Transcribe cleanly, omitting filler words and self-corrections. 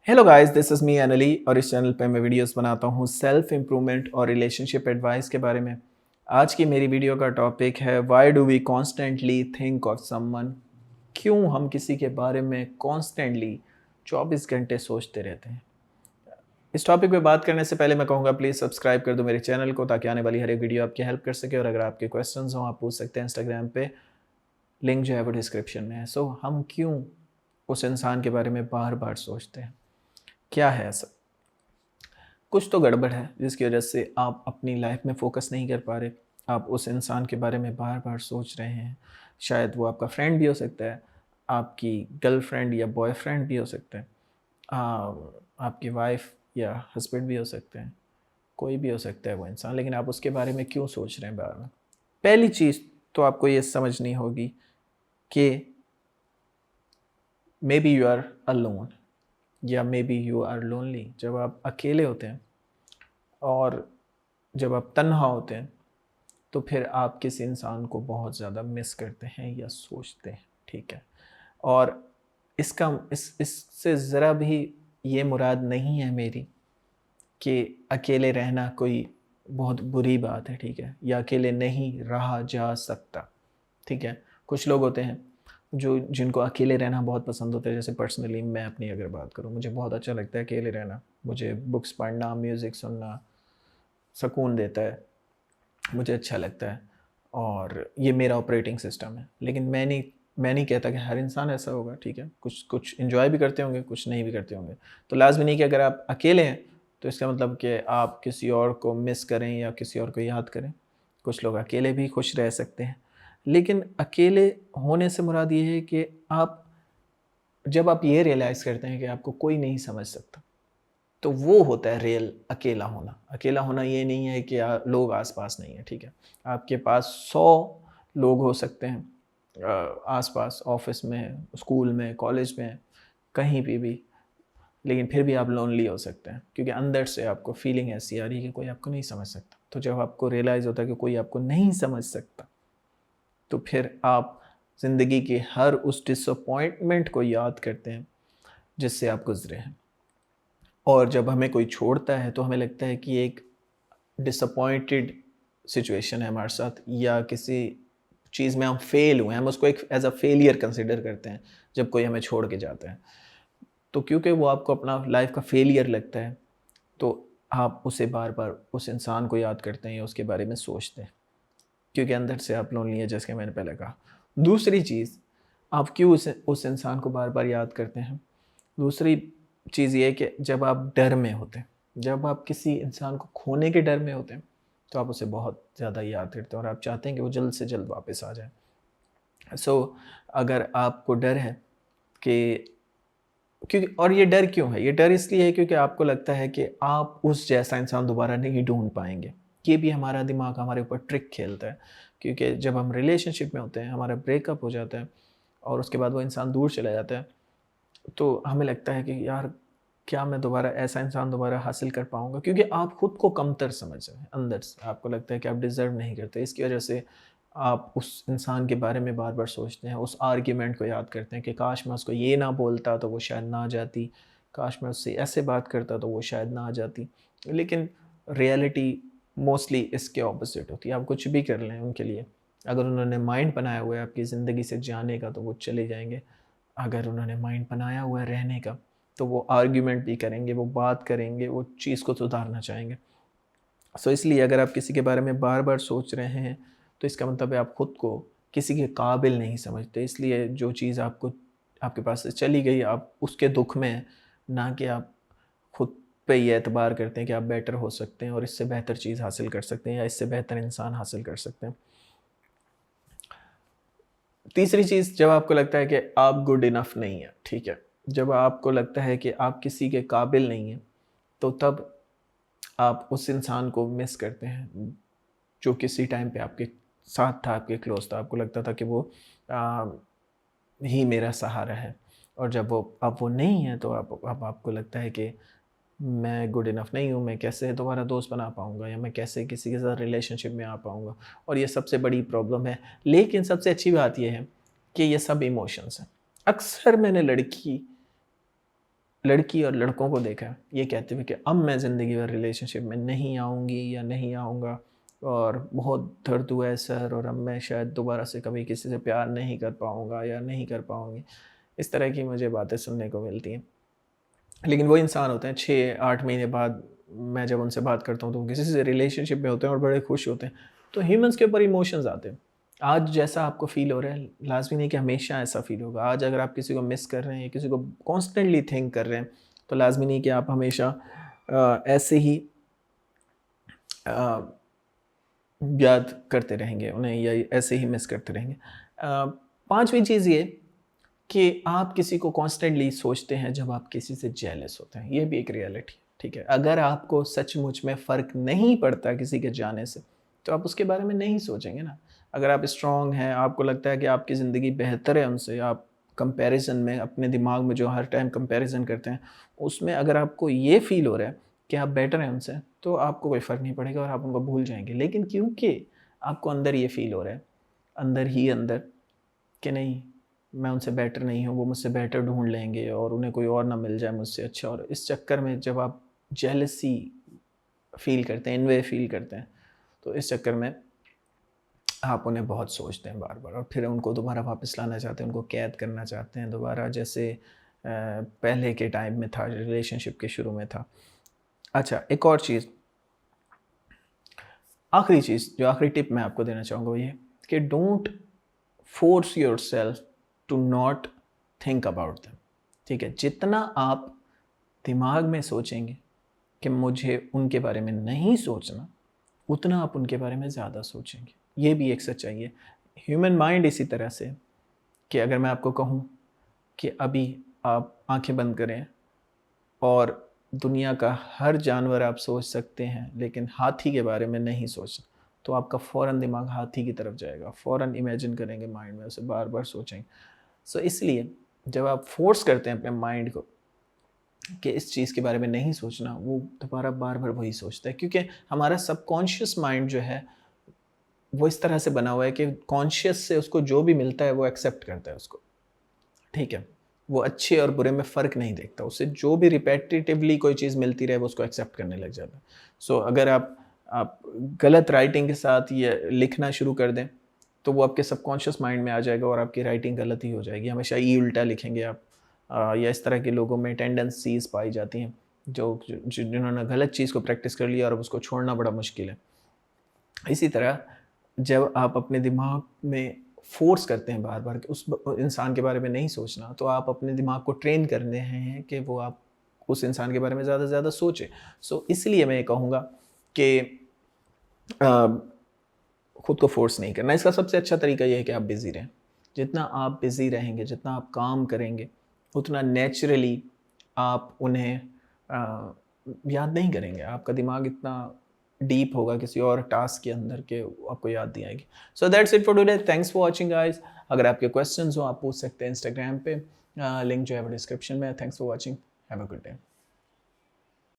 Hello guys, this is me only और इस channel पे मैं वीडियोस बनाता हूँ सेल्फ इम्प्रूवमेंट और रिलेशनशिप एडवाइस के बारे में। आज की मेरी वीडियो का टॉपिक है why do we constantly think of someone. क्यों हम किसी के बारे में कॉन्स्टेंटली 24 घंटे सोचते रहते हैं। इस टॉपिक पे बात करने से पहले मैं कहूँगा प्लीज़ सब्सक्राइब कर दो मेरे चैनल को ताकि आने वाली हर एक वीडियो आपकी हेल्प कर सके। और अगर आपके क्वेश्चंस हों आप पूछ सकते हैं इंस्टाग्राम पे, लिंक जो है वो डिस्क्रिप्शन में है। सो हम क्यों उस इंसान के बारे में बार बार सोचते हैं, क्या है ऐसा? कुछ तो गड़बड़ है जिसकी वजह से आप अपनी लाइफ में फोकस नहीं कर पा रहे। आप उस इंसान के बारे में बार बार सोच रहे हैं। शायद वो आपका फ्रेंड भी हो सकता है, आपकी गर्लफ्रेंड या बॉयफ्रेंड भी हो सकता है, आपकी वाइफ या हस्बैंड भी हो सकते हैं, कोई भी हो सकता है वो इंसान। लेकिन आप उसके बारे में क्यों सोच रहे हैं बार बार? पहली चीज़ तो आपको ये समझनी होगी कि maybe you are alone या maybe you are lonely. जब आप अकेले होते हैं और जब आप तन्हा होते हैं तो फिर आप किसी इंसान को बहुत ज़्यादा मिस करते हैं या सोचते हैं, ठीक है। और इससे ज़रा भी ये मुराद नहीं है मेरी कि अकेले रहना कोई बहुत बुरी बात है, ठीक है, या अकेले नहीं रहा जा सकता, ठीक है। कुछ लोग होते हैं जो जिनको अकेले रहना बहुत पसंद होता है। जैसे पर्सनली मैं अपनी अगर बात करूँ, मुझे बहुत अच्छा लगता है अकेले रहना। मुझे बुक्स पढ़ना, म्यूज़िक सुनना सुकून देता है, मुझे अच्छा लगता है और ये मेरा ऑपरेटिंग सिस्टम है। लेकिन मैं नहीं कहता कि हर इंसान ऐसा होगा, ठीक है। कुछ कुछ एंजॉय भी करते होंगे, कुछ नहीं भी करते होंगे। तो लाज़मी नहीं कि अगर आप अकेले हैं तो इसका मतलब कि आप किसी और को मिस करें या किसी और को याद करें। कुछ लोग अकेले भी खुश रह सकते हैं। लेकिन अकेले होने से मुराद ये है कि आप जब आप ये रियलाइज़ करते हैं कि आपको कोई नहीं समझ सकता, तो वो होता है रियल अकेला होना। अकेला होना ये नहीं है कि लोग आस-पास नहीं हैं, ठीक है। आपके पास 100 लोग हो सकते हैं आस-पास, ऑफ़िस में, स्कूल में, कॉलेज में, कहीं भी, लेकिन फिर भी आप लोनली हो सकते हैं क्योंकि अंदर से आपको फीलिंग ऐसी आ रही है कि कोई आपको नहीं समझ सकता। तो जब आपको रियलाइज़ होता है कि कोई आपको नहीं समझ सकता, तो फिर आप ज़िंदगी के हर उस डिसअपॉइंटमेंट को याद करते हैं जिससे आप गुज़रे हैं। और जब हमें कोई छोड़ता है तो हमें लगता है कि एक डिसअपॉइंटेड सिचुएशन है हमारे साथ, या किसी चीज़ में हम फेल हुए हैं। हम उसको एक एज अ फेलियर कंसिडर करते हैं जब कोई हमें छोड़ के जाता है। तो क्योंकि वो आपको अपना लाइफ का फेलियर लगता है, तो आप उसे बार बार उस इंसान को याद करते हैं या उसके बारे में सोचते हैं क्योंकि अंदर से आप लोनली है, जैसे कि मैंने पहले कहा। दूसरी चीज़, आप क्यों उस इंसान को बार बार याद करते हैं? दूसरी चीज़ ये है कि जब आप डर में होते हैं, जब आप किसी इंसान को खोने के डर में होते हैं, तो आप उसे बहुत ज़्यादा याद करते हैं और आप चाहते हैं कि वो जल्द से जल्द वापस आ जाए। अगर आपको डर है कि क्योंकि, और ये डर क्यों है? ये डर इसलिए है क्योंकि आपको लगता है कि आप उस जैसा इंसान दोबारा नहीं ढूँढ पाएँगे। ये भी हमारा दिमाग हमारे ऊपर ट्रिक खेलता है क्योंकि जब हम रिलेशनशिप में होते हैं, हमारा ब्रेकअप हो जाता है और उसके बाद वो इंसान दूर चला जाता है, तो हमें लगता है कि यार क्या मैं दोबारा ऐसा इंसान दोबारा हासिल कर पाऊँगा? क्योंकि आप खुद को कमतर समझ रहे हैं अंदर से, आपको लगता है कि आप डिज़र्व नहीं करते। इसकी वजह से आप उस इंसान के बारे में बार-बार सोचते हैं, उस आर्ग्यूमेंट को याद करते हैं कि काश मैं उसको ये ना बोलता तो वो शायद ना आ जाती, काश मैं उससे ऐसे बात करता तो वो शायद ना आ जाती। लेकिन रियलिटी मोस्टली इसके ऑपोज़िट होती है। आप कुछ भी कर लें उनके लिए, अगर उन्होंने माइंड बनाया हुआ है आपकी ज़िंदगी से जाने का तो वो चले जाएँगे। अगर उन्होंने माइंड बनाया हुआ है रहने का, तो वो आर्ग्यूमेंट भी करेंगे, वो बात करेंगे, वो चीज़ को सुधारना चाहेंगे। इसलिए अगर आप किसी के बारे में बार-बार सोच रहे हैं, तो इसका मतलब है आप खुद को किसी के काबिल नहीं समझते। इसलिए जो चीज़ आपको आपके पास से चली गई, आप उसके दुःख में हैं, ना कि आप खुद पे ये एतबार करते हैं कि आप बेटर हो सकते हैं और इससे बेहतर चीज़ हासिल कर सकते हैं या इससे बेहतर इंसान हासिल कर सकते हैं। तीसरी चीज़, जब आपको लगता है कि आप गुड इनफ नहीं हैं, ठीक है? जब आपको लगता है कि आप किसी के काबिल नहीं हैं, तो तब आप उस इंसान को मिस करते हैं, जो किसी टाइम पे आपके साथ था, आपके क्लोज़ था। आपको लगता था कि वो अ, ही मेरा सहारा है और जब वो अब वो नहीं है, तो अब आपको लगता है कि मैं गुड इनफ नहीं हूँ, मैं कैसे दोबारा दोस्त बना पाऊँगा या मैं कैसे किसी के साथ रिलेशनशिप में आ पाऊँगा, और ये सबसे बड़ी प्रॉब्लम है। लेकिन सबसे अच्छी बात ये है कि ये सब इमोशंस हैं। अक्सर मैंने लड़की लड़की और लड़कों को देखा है ये कहते हुए कि अब मैं ज़िंदगी भर रिलेशनशिप में नहीं आऊँगी या नहीं आऊँगा, और बहुत दर्द हुआ है सर, और अब मैं शायद दोबारा से कभी किसी से प्यार नहीं कर पाऊँगा या नहीं कर पाऊँगी। इस तरह की मुझे बातें सुनने को मिलती हैं। लेकिन वो इंसान होते हैं 6-8 महीने बाद मैं जब उनसे बात करता हूँ तो वो किसी से रिलेशनशिप में होते हैं और बड़े खुश होते हैं। तो ह्यूमन्स के ऊपर इमोशंस आते हैं। आज जैसा आपको फ़ील हो रहा है लाज़मी नहीं कि हमेशा ऐसा फ़ील होगा। आज अगर आप किसी को मिस कर रहे हैं या किसी को कॉन्स्टेंटली थिंक कर रहे हैं तो लाज़मी नहीं कि आप हमेशा ऐसे ही अ, याद करते रहेंगे उन्हें या ऐसे ही मिस करते रहेंगे। 5वीं चीज़ ये कि आप किसी को कॉन्स्टेंटली सोचते हैं जब आप किसी से जेलस होते हैं, ये भी एक रियलिटी है, ठीक है? अगर आपको सचमुच में फ़र्क नहीं पड़ता किसी के जाने से, तो आप उसके बारे में नहीं सोचेंगे ना। अगर आप स्ट्रॉन्ग हैं, आपको लगता है कि आपकी ज़िंदगी बेहतर है उनसे, आप कंपैरिज़न में अपने दिमाग में जो हर टाइम कंपैरिज़न करते हैं, उसमें अगर आपको ये फ़ील हो रहा है कि आप बेटर हैं उनसे, तो आपको कोई फ़र्क नहीं पड़ेगा और आप उनको भूल जाएँगे। लेकिन क्योंकि आपको अंदर ये फ़ील हो रहा है, अंदर ही अंदर, कि नहीं, मैं उनसे बेटर नहीं हूँ, वो मुझसे बेटर ढूँढ लेंगे और उन्हें कोई और ना मिल जाए मुझसे अच्छा, और इस चक्कर में जब आप जेलसी फ़ील करते हैं, एनवी फ़ील करते हैं, तो इस चक्कर में आप उन्हें बहुत सोचते हैं बार-बार और फिर उनको दोबारा वापस लाना चाहते हैं, उनको कैद करना चाहते हैं दोबारा, जैसे पहले के टाइम में था, रिलेशनशिप के शुरू में था। अच्छा, एक और चीज़, आखिरी चीज़, जो आखिरी टिप मैं आपको देना चाहूँगा वो ये कि don't force yourself to not think about them, ठीक है? जितना आप दिमाग में सोचेंगे कि मुझे उनके बारे में नहीं सोचना, उतना आप उनके बारे में ज़्यादा सोचेंगे। ये भी एक सच्चाई है। ह्यूमन माइंड इसी तरह से है कि अगर मैं आपको कहूँ कि अभी आप आँखें बंद करें और दुनिया का हर जानवर आप सोच सकते हैं, लेकिन हाथी के बारे में नहीं सोचना, तो आपका फ़ौरन दिमाग हाथी की तरफ जाएगा। फ़ौरन इमेजिन करेंगे माइंड में, उसे बार-बार सोचेंगे। सो इसलिए जब आप फ़ोर्स करते हैं अपने माइंड को कि इस चीज़ के बारे में नहीं सोचना, वो दोबारा बार-बार वही सोचता है, क्योंकि हमारा सबकॉन्शियस माइंड जो है, वो इस तरह से बना हुआ है कि कॉन्शियस से उसको जो भी मिलता है वो एक्सेप्ट करता है उसको, ठीक है? वो अच्छे और बुरे में फ़र्क नहीं देखता। उसे जो भी रिपेटिटिवली कोई चीज़ मिलती रहे वो उसको एक्सेप्ट करने लग जाता है। सो अगर आप गलत राइटिंग के साथ ये लिखना शुरू कर दें, तो वो आपके सबकॉन्शियस माइंड में आ जाएगा और आपकी राइटिंग गलत ही हो जाएगी। हमेशा ई उल्टा लिखेंगे आप, या इस तरह के लोगों में टेंडेंसीज़ पाई जाती हैं, जिन्होंने गलत चीज़ को प्रैक्टिस कर लिया और अब उसको छोड़ना बड़ा मुश्किल है। इसी तरह जब आप अपने दिमाग में फ़ोर्स करते हैं बार-बार कि उस इंसान के बारे में नहीं सोचना, तो आप अपने दिमाग को ट्रेन कर रहे हैं कि वो आप उस इंसान के बारे में ज़्यादा से ज़्यादा सोचें। सो इसलिए मैं ये कहूँगा कि अ, खुद को फ़ोर्स नहीं करना। इसका सबसे अच्छा तरीका ये है कि आप बिज़ी रहें। जितना आप बिज़ी रहेंगे, जितना आप काम करेंगे, उतना नेचुरली आप उन्हें अ, याद नहीं करेंगे। आपका दिमाग इतना डीप होगा किसी और टास्क के अंदर के आपको याद नहीं आएगी। So that's it for today. Thanks for watching guys. अगर आपके क्वेश्चंस हो आप पूछ सकते हैं इंस्टाग्राम पे, लिंक जो है वो डिस्क्रिप्शन में है। Thanks for watching. Have a good day.